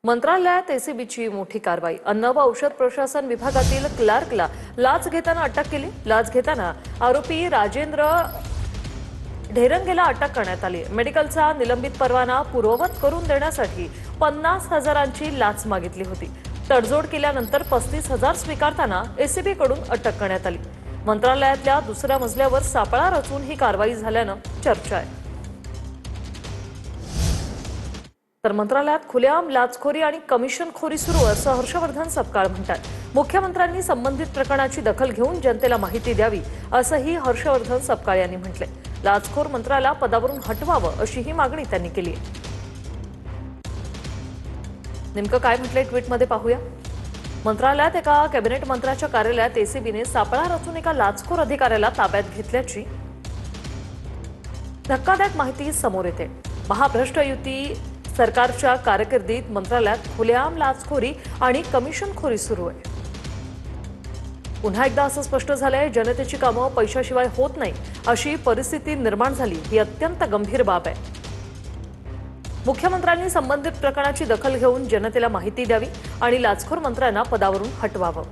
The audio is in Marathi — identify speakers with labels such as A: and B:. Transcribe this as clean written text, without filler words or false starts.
A: मंत्रालयात एसीबीची मोठी कारवाई। अन्न व औषध प्रशासन विभागातील क्लार्कला लाच घेताना अटक केली। लाच घेताना आरोपी राजेंद्र ढेरंगेला अटक करण्यात आली। मेडिकलचा निलंबित परवाना पूर्ववत करून देण्यासाठी 50,000ची लाच मागितली होती। तडजोड केल्यानंतर 35,000 स्वीकारताना एसीबी कडून अटक करण्यात आली। मंत्रालयातल्या दुसऱ्या मजल्यावर सापळा रचून ही कारवाई झाल्यानं चर्चा आहे। तर मंत्रालयात खुलेआम लाचखोरी आणि कमिशनखोरी सुरू असं हर्षवर्धन सपकाळ म्हणतात। मुख्यमंत्र्यांनी संबंधित प्रकरणाची दखल घेऊन जनतेला माहिती द्यावी असंही हर्षवर्धन सपकाळ यांनी म्हटलंय। लाचखोर मंत्र्याला पदावरून हटवावं अशीही मागणी त्यांनी केली आहे। नेमकं काय म्हटलंय ट्विटमध्ये पाहूया। मंत्रालयात एका कॅबिनेट मंत्र्याच्या कार्यालयात एसीबीने सापळा रचून एका लाचखोर अधिकाऱ्याला ताब्यात घेतल्याची धक्कादायक माहिती समोर येते। महाभ्रष्ट युती सरकारच्या कारकिर्दीत मंत्रालयात खुलेआम लाचखोरी आणि कमिशनखोरी सुरू आहे। पुन्हा एकदा असं स्पष्ट झालंय, जनतेची कामं पैशाशिवाय होत नाही अशी परिस्थिती निर्माण झाली ही अत्यंत गंभीर बाब आहे। मुख्यमंत्र्यांनी संबंधित प्रकरणाची दखल घेऊन जनतेला माहिती द्यावी आणि लाचखोर मंत्र्यांना पदावरून हटवावं।